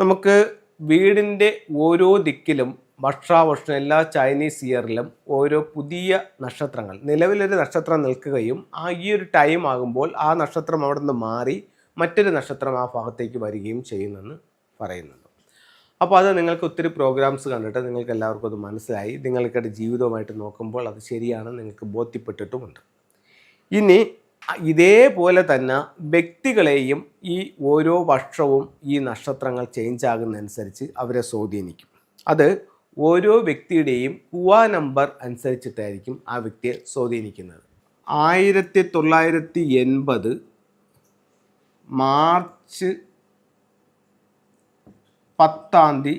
നമുക്ക് വീടിൻ്റെ ഓരോ ദിക്കിലും വർഷാവർഷം എല്ലാ ചൈനീസ് ഇയറിലും ഓരോ പുതിയ നക്ഷത്രങ്ങൾ നിലവിലൊരു നക്ഷത്രം നിൽക്കുകയും ഈ ഒരു ടൈം ആകുമ്പോൾ ആ നക്ഷത്രം അവിടെ നിന്ന് മാറി മറ്റൊരു നക്ഷത്രം ആ ഭാഗത്തേക്ക് വരികയും ചെയ്യുമെന്ന് പറയുന്നുണ്ട്. അപ്പോൾ അത് നിങ്ങൾക്ക് ഒത്തിരി പ്രോഗ്രാംസ് കണ്ടിട്ട് നിങ്ങൾക്ക് എല്ലാവർക്കും അത് മനസ്സിലായി. നിങ്ങൾക്കത് ജീവിതവുമായിട്ട് നോക്കുമ്പോൾ അത് ശരിയാണെന്ന് നിങ്ങൾക്ക് ബോധ്യപ്പെട്ടിട്ടുമുണ്ട്. ഇനി ഇതേപോലെ തന്നെ വ്യക്തികളെയും ഈ ഓരോ വർഷവും ഈ നക്ഷത്രങ്ങൾ ചേഞ്ച് ആകുന്നതനുസരിച്ച് അവരെ സ്വാധീനിക്കും. അത് ഓരോ വ്യക്തിയുടെയും കുവാ നമ്പർ അനുസരിച്ചിട്ടായിരിക്കും ആ വ്യക്തിയെ സ്വാധീനിക്കുന്നത്. 1980 മാർച്ച് 10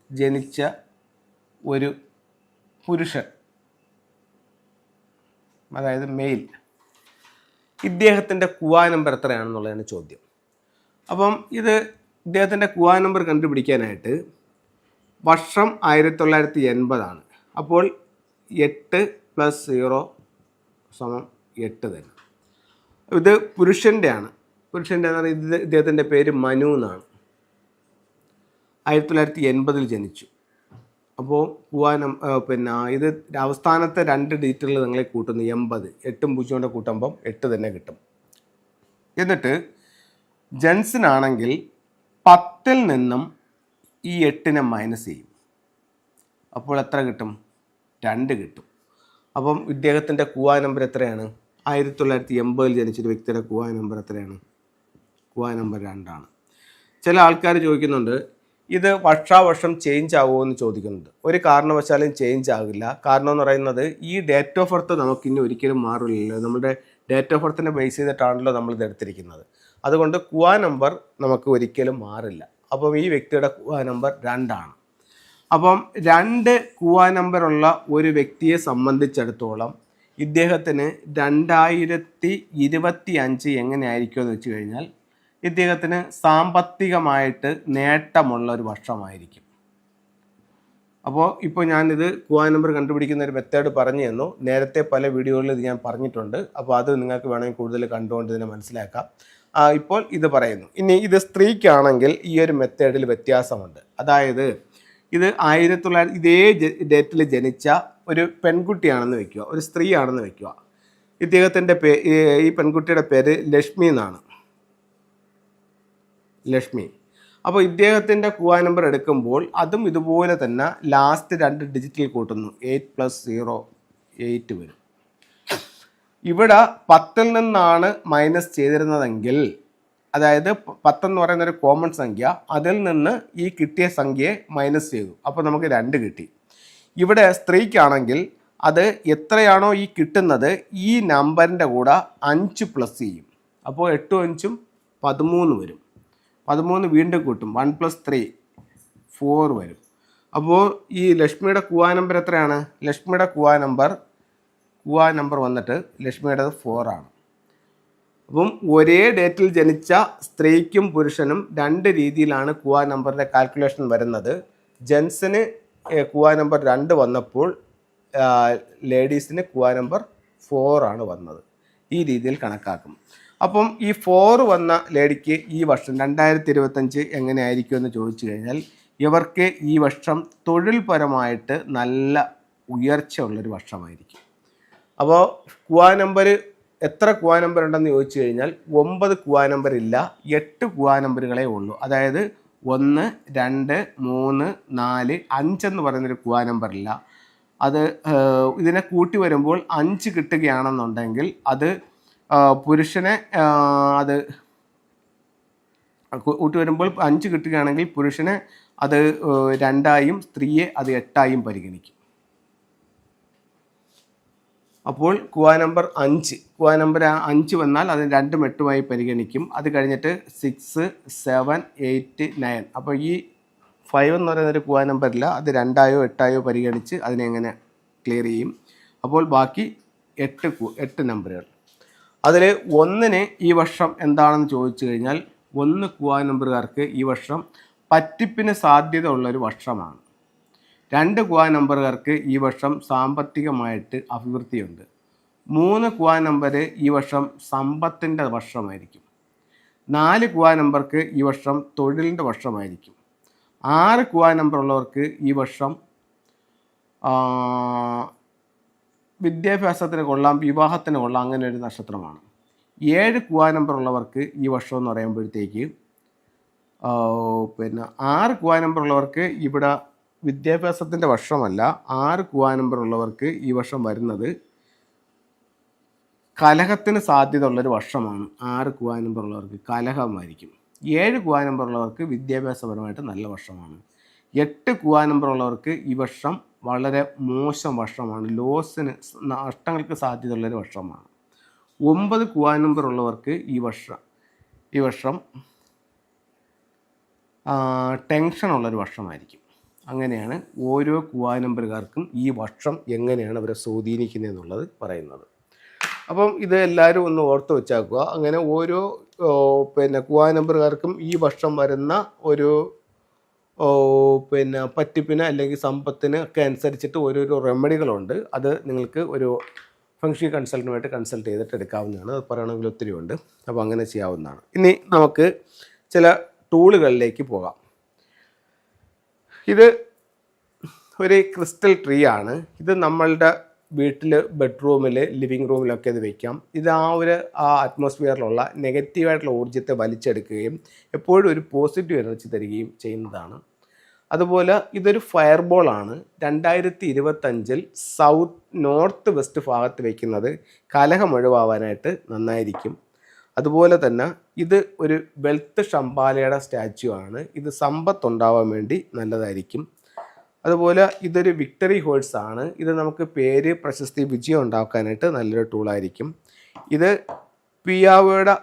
ജനിച്ച ഒരു പുരുഷൻ, അതായത് മെയിൽ, ഇദ്ദേഹത്തിൻ്റെ കുവാ നമ്പർ എത്രയാണെന്നുള്ളതാണ് ചോദ്യം. അപ്പം ഇദ്ദേഹത്തിൻ്റെ കുവാ നമ്പർ കണ്ടുപിടിക്കാനായിട്ട് വർഷം 1980 അപ്പോൾ 8 + 0 = 8 തന്നെ. ഇത് പുരുഷൻ്റെ ആണ്. പുരുഷൻ്റെ എന്ന് പറയുന്നത് ഇദ്ദേഹത്തിൻ്റെ പേര് മനു എന്നാണ്. 1980 ജനിച്ചു. അപ്പോൾ ഇത് അവസാനത്തെ 2 ഡിജിറ്റുകൾ നിങ്ങളെ കൂട്ടുന്നു 80. 8ഉം 0 കൊണ്ട് കൂട്ടുമ്പം 8 തന്നെ കിട്ടും. എന്നിട്ട് ജെൻസിനാണെങ്കിൽ 10ൽ നിന്നും ഈ 8നെ മൈനസ് ചെയ്യും. അപ്പോൾ എത്ര കിട്ടും? 2 കിട്ടും. അപ്പം ഇദ്ദേഹത്തിൻ്റെ കുവാ നമ്പർ എത്രയാണ്? 1980 ജനിച്ചൊരു വ്യക്തിയുടെ കുവാ നമ്പർ എത്രയാണ്? കുവാ നമ്പർ 2 ചില ആൾക്കാർ ചോദിക്കുന്നുണ്ട്, ഇത് വർഷാവർഷം ചേഞ്ച് ആവുമോ എന്ന് ചോദിക്കുന്നുണ്ട്. ഒരു കാരണവശാലും ചേഞ്ച് ആകില്ല. കാരണം എന്ന് പറയുന്നത് ഈ ഡേറ്റ് ഓഫ് ബർത്ത് നമുക്കിനി ഒരിക്കലും മാറില്ലല്ലോ. നമ്മുടെ ഡേറ്റ് ഓഫ് ബർത്തിനെ ബേസ് ചെയ്തിട്ടാണല്ലോ നമ്മൾ ഇത് എടുത്തിരിക്കുന്നത്. അതുകൊണ്ട് കുവാ നമ്പർ നമുക്ക് ഒരിക്കലും മാറില്ല. അപ്പം ഈ വ്യക്തിയുടെ കുവാ നമ്പർ 2. അപ്പം 2 കുവാ നമ്പറുള്ള ഒരു വ്യക്തിയെ സംബന്ധിച്ചിടത്തോളം ഇദ്ദേഹത്തിന് 2025 എങ്ങനെയായിരിക്കും എന്ന് വെച്ച് കഴിഞ്ഞാൽ ഇദ്ദേഹത്തിന് സാമ്പത്തികമായിട്ട് നേട്ടമുള്ള ഒരു വർഷമായിരിക്കും. അപ്പോൾ ഇപ്പോൾ ഞാനിത് കുവാ നമ്പർ കണ്ടുപിടിക്കുന്ന ഒരു മെത്തേഡ് പറഞ്ഞു തന്നു. നേരത്തെ പല വീഡിയോകളിൽ ഇത് ഞാൻ പറഞ്ഞിട്ടുണ്ട്. അപ്പോൾ അത് നിങ്ങൾക്ക് വേണമെങ്കിൽ കൂടുതൽ കണ്ടുകൊണ്ട് ഇതിനെ മനസ്സിലാക്കാം. ഇപ്പോൾ ഇത് പറയുന്നു. ഇനി ഇത് സ്ത്രീക്കാണെങ്കിൽ ഈ ഒരു മെത്തേഡിൽ വ്യത്യാസമുണ്ട്. അതായത് ഇത് 1900 ഇതേ ഡേറ്റിൽ ജനിച്ച ഒരു പെൺകുട്ടിയാണെന്ന് വെക്കുക, ഒരു സ്ത്രീ ആണെന്ന് വെക്കുക. ഇദ്ദേഹത്തിൻ്റെ ഈ പെൺകുട്ടിയുടെ പേര് ലക്ഷ്മി എന്നാണ്. ലക്ഷ്മി. അപ്പോൾ ഇദ്ദേഹത്തിൻ്റെ കുവാ നമ്പർ എടുക്കുമ്പോൾ അതും ഇതുപോലെ തന്നെ ലാസ്റ്റ് 2 ഡിജിറ്റിൽ കൂട്ടുന്നു. 8 + 0 8 വരും. ഇവിടെ 10ൽ നിന്നാണ് മൈനസ് ചെയ്തിരുന്നതെങ്കിൽ, അതായത് 10 എന്ന് പറയുന്ന ഒരു കോമൺ സംഖ്യ, അതിൽ നിന്ന് ഈ കിട്ടിയ സംഖ്യയെ മൈനസ് ചെയ്തു. അപ്പോൾ നമുക്ക് 2 കിട്ടി. ഇവിടെ സ്ത്രീക്കാണെങ്കിൽ അത് എത്രയാണോ ഈ കിട്ടുന്നത് ഈ നമ്പറിൻ്റെ കൂടെ 5 പ്ലസ് ചെയ്യും. അപ്പോൾ 8ഉം 5ഉം 13 വരും. 13 വീണ്ടും കൂട്ടും. 1 + 3 4 വരും. അപ്പോൾ ഈ ലക്ഷ്മിയുടെ കുവാ നമ്പർ എത്രയാണ്? ലക്ഷ്മിയുടെ കുവാ നമ്പർ വന്നിട്ട് ലക്ഷ്മിയുടേത് 4. അപ്പം ഒരേ ഡേറ്റിൽ ജനിച്ച സ്ത്രീക്കും പുരുഷനും 2 രീതിയിലാണ് കുവാ നമ്പറിൻ്റെ കാൽക്കുലേഷൻ വരുന്നത്. ജെൻസിന് കുവാ നമ്പർ 2 വന്നപ്പോൾ ലേഡീസിന് കുവാ നമ്പർ 4 വന്നത്. ഈ രീതിയിൽ കണക്കാക്കും. അപ്പം ഈ 4 വന്ന ലേഡിക്ക് ഈ വർഷം 2025 എങ്ങനെയായിരിക്കും എന്ന് ചോദിച്ചു കഴിഞ്ഞാൽ ഇവർക്ക് ഈ വർഷം തൊഴിൽപരമായിട്ട് നല്ല ഉയർച്ച ഉള്ളൊരു വർഷമായിരിക്കും. അപ്പോൾ കുവാ നമ്പർ എത്ര കുവാ നമ്പർ ഉണ്ടെന്ന് ചോദിച്ചു കഴിഞ്ഞാൽ 9 കുവാ നമ്പർ ഇല്ല, 8 കുവാ നമ്പറുകളേ ഉള്ളൂ. അതായത് 1 2 3 4 5 എന്ന് പറയുന്നൊരു കുവാ നമ്പർ ഇല്ല. അത് ഇതിനെ കൂട്ടി വരുമ്പോൾ 5 കിട്ടുകയാണെന്നുണ്ടെങ്കിൽ അത് പുരുഷനെ അത് കൂട്ടി വരുമ്പോൾ 5 കിട്ടുകയാണെങ്കിൽ പുരുഷനെ അത് 2ആയും സ്ത്രീയെ അത് 8ആയും പരിഗണിക്കും. അപ്പോൾ കുവാ നമ്പർ 5 വന്നാൽ അതിന് 2ഉം 8ഉമായി പരിഗണിക്കും. അത് കഴിഞ്ഞിട്ട് 6 7 8 9. അപ്പോൾ ഈ 5 എന്ന് പറയുന്നൊരു കുവാ നമ്പറില്ല, അത് 2ആയോ 8ആയോ പരിഗണിച്ച് അതിനെ എങ്ങനെ ക്ലിയർ ചെയ്യും. അപ്പോൾ ബാക്കി 8 നമ്പറുകൾ. അതിൽ 1ന് ഈ വർഷം എന്താണെന്ന് ചോദിച്ചു കഴിഞ്ഞാൽ 1 കുവാ നമ്പറുകാർക്ക് ഈ വർഷം പറ്റിപ്പിന് സാധ്യത ഉള്ളൊരു വർഷമാണ്. 2 കുവാ നമ്പറുകാർക്ക് ഈ വർഷം സാമ്പത്തികമായിട്ട് അഭിവൃദ്ധിയുണ്ട്. 3 കുവാ നമ്പർ ഈ വർഷം സമ്പത്തിൻ്റെ വർഷമായിരിക്കും. 4 കുവാ നമ്പർക്ക് ഈ വർഷം തൊഴിലിൻ്റെ വർഷമായിരിക്കും. 6 കുവായ നമ്പർ ഉള്ളവർക്ക് ഈ വർഷം വിദ്യാഭ്യാസത്തിന് കൊള്ളാം, വിവാഹത്തിന് കൊള്ളാം, അങ്ങനെ ഒരു നക്ഷത്രമാണ്. 7 കുവായ നമ്പർ ഉള്ളവർക്ക് ഈ വർഷം എന്ന് പറയുമ്പോഴത്തേക്ക് 6 കുവായ നമ്പർ ഉള്ളവർക്ക് ഇവിടെ വിദ്യാഭ്യാസത്തിൻ്റെ വർഷമല്ല. 6 കുവായ നമ്പർ ഉള്ളവർക്ക് ഈ വർഷം വരുന്നത് കലഹത്തിന് സാധ്യത ഉള്ളൊരു വർഷമാണ്. 6 കുവായ നമ്പർ ഉള്ളവർക്ക് കലഹമായിരിക്കും. 7 കുവായ നമ്പർ ഉള്ളവർക്ക് വിദ്യാഭ്യാസപരമായിട്ട് നല്ല വർഷമാണ്. 8 കുവായ നമ്പർ ഉള്ളവർക്ക് ഈ വർഷം വളരെ മോശം വർഷമാണ്. ലോസിന്, നഷ്ടങ്ങൾക്ക് സാധ്യതയുള്ളൊരു വർഷമാണ്. 9 കുവായ നമ്പർ ഉള്ളവർക്ക് ഈ വർഷം ടെൻഷനുള്ളൊരു വർഷമായിരിക്കും. അങ്ങനെയാണ് ഓരോ കുവായ നമ്പറുകാർക്കും ഈ വർഷം എങ്ങനെയാണ് അവരെ സ്വാധീനിക്കുന്നത് എന്നുള്ളത് പറയുന്നത്. അപ്പം ഇത് എല്ലാവരും ഒന്ന് ഓർത്ത് വെച്ചാക്കുക. അങ്ങനെ ഓരോ കുവായ നമ്പറുകാർക്കും ഈ വർഷം വരുന്ന ഒരു പറ്റിപ്പിന് അല്ലെങ്കിൽ സമ്പത്തിന് ഒക്കെ അനുസരിച്ചിട്ട് ഓരോരോ റെമഡികളുണ്ട്. അത് നിങ്ങൾക്ക് ഒരു ഫംഗ്ഷൻ കൺസൾട്ടനുമായിട്ട് കൺസൾട്ട് ചെയ്തിട്ട് എടുക്കാവുന്നതാണ്. അത് പറയണമെങ്കിൽ ഒത്തിരി ഉണ്ട്. അപ്പോൾ അങ്ങനെ ചെയ്യാവുന്നതാണ്. ഇനി നമുക്ക് ചില ടൂളുകളിലേക്ക് പോകാം. ഇത് ഒരു ക്രിസ്റ്റൽ ട്രീ ആണ്. ഇത് നമ്മളുടെ വീട്ടിൽ, ബെഡ്റൂമിൽ, ലിവിങ് റൂമിലൊക്കെ ഇത് വയ്ക്കാം. ഇത് ആ അറ്റ്മോസ്ഫിയറിലുള്ള നെഗറ്റീവായിട്ടുള്ള ഊർജ്ജത്തെ വലിച്ചെടുക്കുകയും എപ്പോഴും ഒരു പോസിറ്റീവ് എനർജി തരികയും ചെയ്യുന്നതാണ്. അതുപോലെ ഇതൊരു ഫയർബോളാണ്. 2025 നോർത്ത് വെസ്റ്റ് ഭാഗത്ത് വയ്ക്കുന്നത് കലഹം ഒഴിവാവാനായിട്ട് നന്നായിരിക്കും. അതുപോലെ തന്നെ ഇത് ഒരു വെൽത്ത് ഷംബാലയുടെ സ്റ്റാച്യു ആണ്. ഇത് സമ്പത്തുണ്ടാവാൻ വേണ്ടി നല്ലതായിരിക്കും. അതുപോലെ ഇതൊരു വിക്ടറി ഹോഴ്സ് ആണ്. ഇത് നമുക്ക് പേര്, പ്രശസ്തി, വിജയം ഉണ്ടാക്കാനായിട്ട് നല്ലൊരു ടൂളായിരിക്കും. ഇത് പിയാവോയുടെ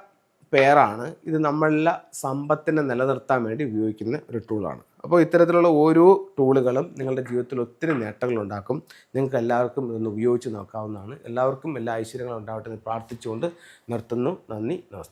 പേരാണ്. ഇത് നമ്മളുടെ സമ്പത്തിനെ നിലനിർത്താൻ വേണ്ടി ഉപയോഗിക്കുന്ന ഒരു ടൂളാണ്. അപ്പോൾ ഇത്തരത്തിലുള്ള ഓരോ ടൂളുകളും നിങ്ങളുടെ ജീവിതത്തിൽ ഒത്തിരി നേട്ടങ്ങളുണ്ടാക്കും. നിങ്ങൾക്ക് എല്ലാവർക്കും ഇതൊന്ന് ഉപയോഗിച്ച് നോക്കാവുന്നതാണ്. എല്ലാവർക്കും എല്ലാ ഐശ്വര്യങ്ങളും ഉണ്ടാവട്ടെ എന്ന് പ്രാർത്ഥിച്ചുകൊണ്ട് നിർത്തുന്നു. നന്ദി, നമസ്തേ.